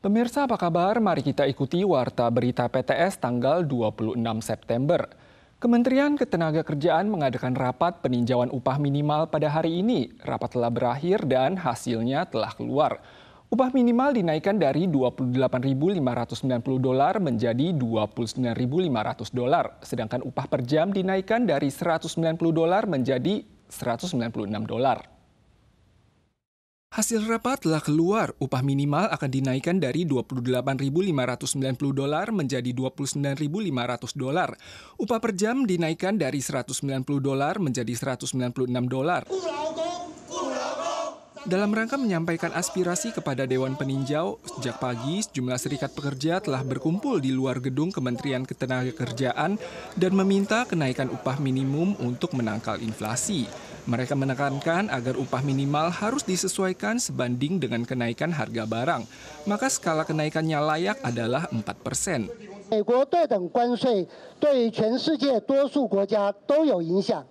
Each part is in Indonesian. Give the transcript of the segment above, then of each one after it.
Pemirsa apa kabar? Mari kita ikuti Warta Berita PTS tanggal 26 September. Kementerian Ketenagakerjaan mengadakan rapat peninjauan upah minimal pada hari ini. Rapat telah berakhir dan hasilnya telah keluar. Upah minimal dinaikkan dari $28.590 menjadi $29.500, sedangkan upah per jam dinaikkan dari $190 menjadi $196. Hasil rapat telah keluar, upah minimal akan dinaikkan dari $28.590 menjadi $29.500. Upah per jam dinaikkan dari $190 menjadi $196. Dalam rangka menyampaikan aspirasi kepada Dewan Peninjau, sejak pagi sejumlah serikat pekerja telah berkumpul di luar gedung Kementerian Ketenagakerjaan dan meminta kenaikan upah minimum untuk menangkal inflasi. Mereka menekankan agar upah minimal harus disesuaikan sebanding dengan kenaikan harga barang. Maka skala kenaikannya layak adalah 4%. 美国对等关税对全世界多数国家都有影响，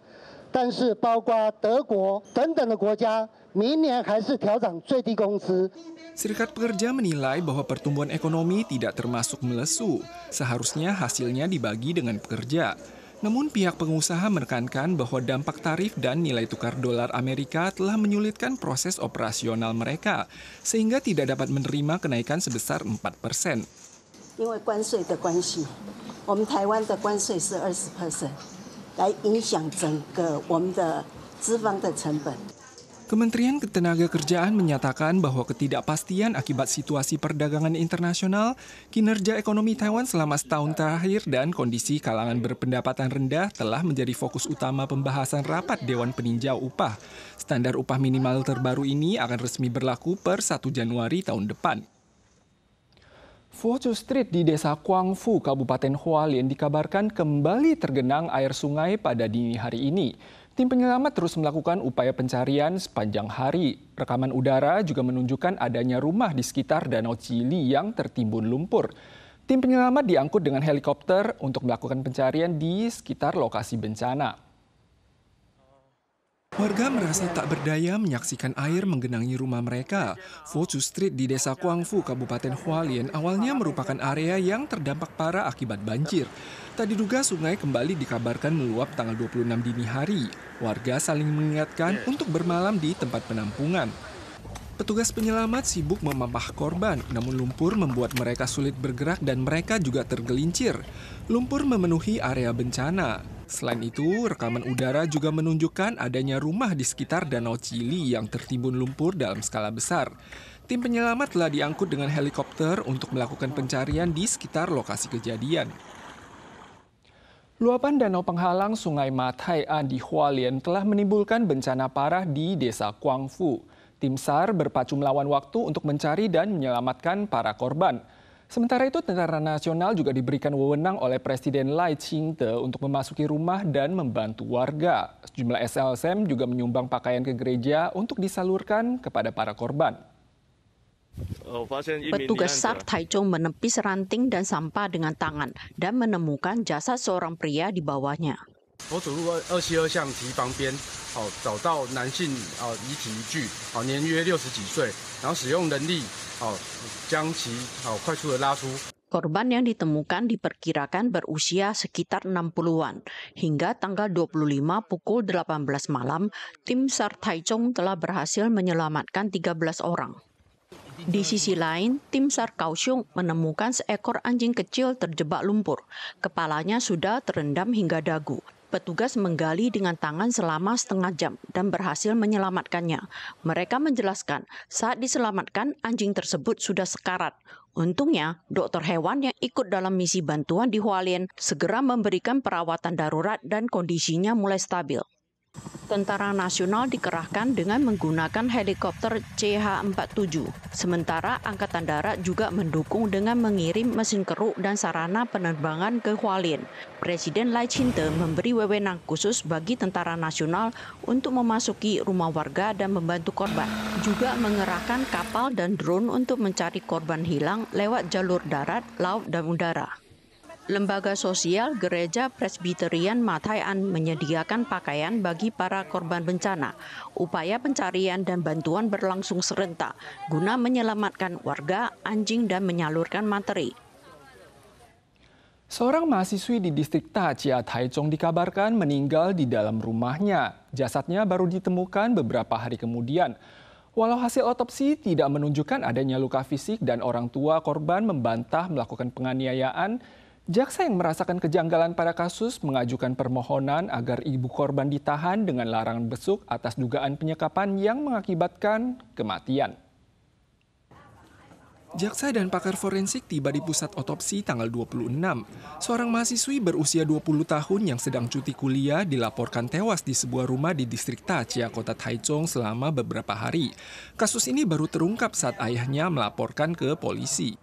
但是包括德国等等的国家，明年还是调涨最低工资。 Serikat pekerja menilai bahwa pertumbuhan ekonomi tidak termasuk melesu. Seharusnya hasilnya dibagi dengan pekerja. Namun pihak pengusaha menekankan bahwa dampak tarif dan nilai tukar dolar Amerika telah menyulitkan proses operasional mereka, sehingga tidak dapat menerima kenaikan sebesar 4%. 因为关税的关系，我们台湾的关税是20%，来影响整个我们的资方的成本。 Kementerian Ketenagakerjaan menyatakan bahwa ketidakpastian akibat situasi perdagangan internasional, kinerja ekonomi Taiwan selama setahun terakhir dan kondisi kalangan berpendapatan rendah telah menjadi fokus utama pembahasan rapat Dewan Peninjau Upah. Standar upah minimal terbaru ini akan resmi berlaku per 1 Januari tahun depan. Fuochu Street di Desa Kuangfu, Kabupaten Hualien dikabarkan kembali tergenang air sungai pada dini hari ini. Tim penyelamat terus melakukan upaya pencarian sepanjang hari. Rekaman udara juga menunjukkan adanya rumah di sekitar Danau Cili yang tertimbun lumpur. Tim penyelamat diangkut dengan helikopter untuk melakukan pencarian di sekitar lokasi bencana. Warga merasa tak berdaya menyaksikan air menggenangi rumah mereka. Fuochu Street di Desa Kuangfu, Kabupaten Hualien awalnya merupakan area yang terdampak parah akibat banjir. Tak diduga sungai kembali dikabarkan meluap tanggal 26 dini hari. Warga saling mengingatkan untuk bermalam di tempat penampungan. Petugas penyelamat sibuk memampah korban, namun lumpur membuat mereka sulit bergerak dan mereka juga tergelincir. Lumpur memenuhi area bencana. Selain itu, rekaman udara juga menunjukkan adanya rumah di sekitar Danau Cili yang tertimbun lumpur dalam skala besar. Tim penyelamat telah diangkut dengan helikopter untuk melakukan pencarian di sekitar lokasi kejadian. Luapan danau penghalang Sungai Matai'an di Hualien telah menimbulkan bencana parah di Desa Kuangfu. Tim SAR berpacu melawan waktu untuk mencari dan menyelamatkan para korban. Sementara itu, Tentara Nasional juga diberikan wewenang oleh Presiden Lai Ching-te untuk memasuki rumah dan membantu warga. Sejumlah SLSM juga menyumbang pakaian ke gereja untuk disalurkan kepada para korban. Petugas SAR Taichung menepis ranting dan sampah dengan tangan dan menemukan jasad seorang pria di bawahnya. 我走入272巷堤旁边，找到男性遗体一具，年约60几岁，然后使用人力将其快速的拉出。 Korban yang ditemukan diperkirakan berusia sekitar 60-an. Hingga tanggal 25 pukul 18 malam, tim SAR Taichung telah berhasil menyelamatkan 13 orang. Di sisi lain, tim SAR Kaohsiung menemukan seekor anjing kecil terjebak lumpur. Kepalanya sudah terendam hingga dagu. Petugas menggali dengan tangan selama setengah jam dan berhasil menyelamatkannya. Mereka menjelaskan saat diselamatkan anjing tersebut sudah sekarat. Untungnya, dokter hewan yang ikut dalam misi bantuan di Hualien segera memberikan perawatan darurat dan kondisinya mulai stabil. Tentara Nasional dikerahkan dengan menggunakan helikopter CH-47. Sementara Angkatan Darat juga mendukung dengan mengirim mesin keruk dan sarana penerbangan ke Hualien. Presiden Lai Ching-te memberi wewenang khusus bagi Tentara Nasional untuk memasuki rumah warga dan membantu korban. Juga mengerahkan kapal dan drone untuk mencari korban hilang lewat jalur darat, laut, dan udara. Lembaga sosial Gereja Presbyterian Mathayan menyediakan pakaian bagi para korban bencana. Upaya pencarian dan bantuan berlangsung serentak guna menyelamatkan warga, anjing, dan menyalurkan materi. Seorang mahasiswi di distrik Tachia, Taichung dikabarkan meninggal di dalam rumahnya. Jasadnya baru ditemukan beberapa hari kemudian. Walau hasil otopsi tidak menunjukkan adanya luka fisik dan orang tua korban membantah melakukan penganiayaan, jaksa yang merasakan kejanggalan pada kasus mengajukan permohonan agar ibu korban ditahan dengan larangan besuk atas dugaan penyekapan yang mengakibatkan kematian. Jaksa dan pakar forensik tiba di pusat otopsi tanggal 26. Seorang mahasiswi berusia 20 tahun yang sedang cuti kuliah dilaporkan tewas di sebuah rumah di distrik Tachia, kota Taichung selama beberapa hari. Kasus ini baru terungkap saat ayahnya melaporkan ke polisi.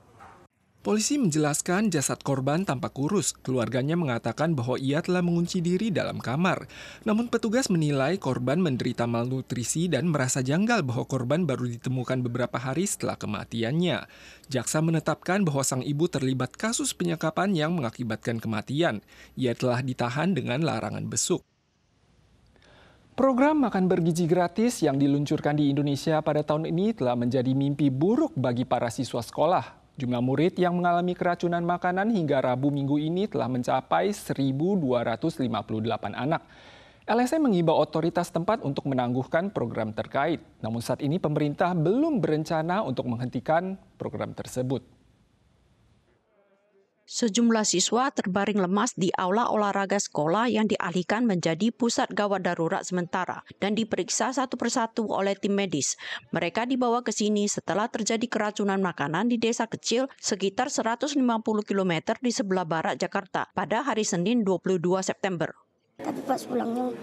Polisi menjelaskan jasad korban tampak kurus. Keluarganya mengatakan bahwa ia telah mengunci diri dalam kamar. Namun petugas menilai korban menderita malnutrisi dan merasa janggal bahwa korban baru ditemukan beberapa hari setelah kematiannya. Jaksa menetapkan bahwa sang ibu terlibat kasus penyekapan yang mengakibatkan kematian. Ia telah ditahan dengan larangan besuk. Program makan bergizi gratis yang diluncurkan di Indonesia pada tahun ini telah menjadi mimpi buruk bagi para siswa sekolah. Jumlah murid yang mengalami keracunan makanan hingga Rabu minggu ini telah mencapai 1.258 anak. LSM mengimbau otoritas tempat untuk menangguhkan program terkait. Namun saat ini pemerintah belum berencana untuk menghentikan program tersebut. Sejumlah siswa terbaring lemas di aula olahraga sekolah yang dialihkan menjadi pusat gawat darurat sementara dan diperiksa satu persatu oleh tim medis. Mereka dibawa ke sini setelah terjadi keracunan makanan di desa kecil sekitar 150 km di sebelah barat Jakarta pada hari Senin 22 September. Tapi pas pulangnya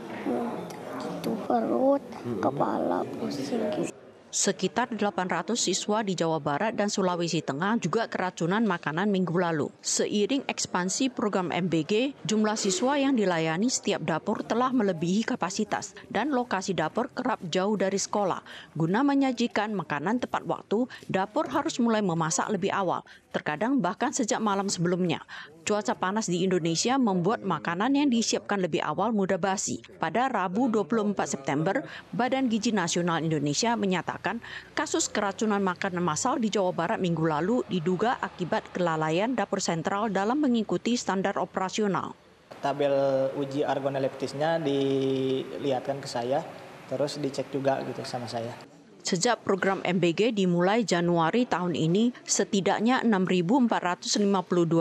gitu, perut, kepala pusing gitu. Sekitar 800 siswa di Jawa Barat dan Sulawesi Tengah juga keracunan makanan minggu lalu. Seiring ekspansi program MBG, jumlah siswa yang dilayani setiap dapur telah melebihi kapasitas dan lokasi dapur kerap jauh dari sekolah. Guna menyajikan makanan tepat waktu, dapur harus mulai memasak lebih awal, terkadang bahkan sejak malam sebelumnya. Cuaca panas di Indonesia membuat makanan yang disiapkan lebih awal mudah basi. Pada Rabu 24 September, Badan Gizi Nasional Indonesia menyatakan kasus keracunan makanan massal di Jawa Barat minggu lalu diduga akibat kelalaian dapur sentral dalam mengikuti standar operasional. Tabel uji organoleptisnya dilihatkan ke saya, terus dicek juga gitu sama saya. Sejak program MBG dimulai Januari tahun ini, setidaknya 6.452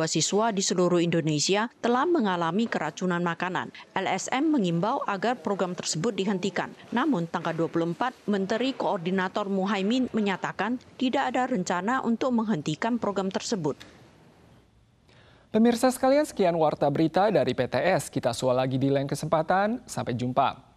siswa di seluruh Indonesia telah mengalami keracunan makanan. LSM mengimbau agar program tersebut dihentikan. Namun tanggal 24, Menteri Koordinator Muhaimin menyatakan tidak ada rencana untuk menghentikan program tersebut. Pemirsa sekalian, sekian Warta Berita dari PTS. Kita sual lagi di lain kesempatan. Sampai jumpa.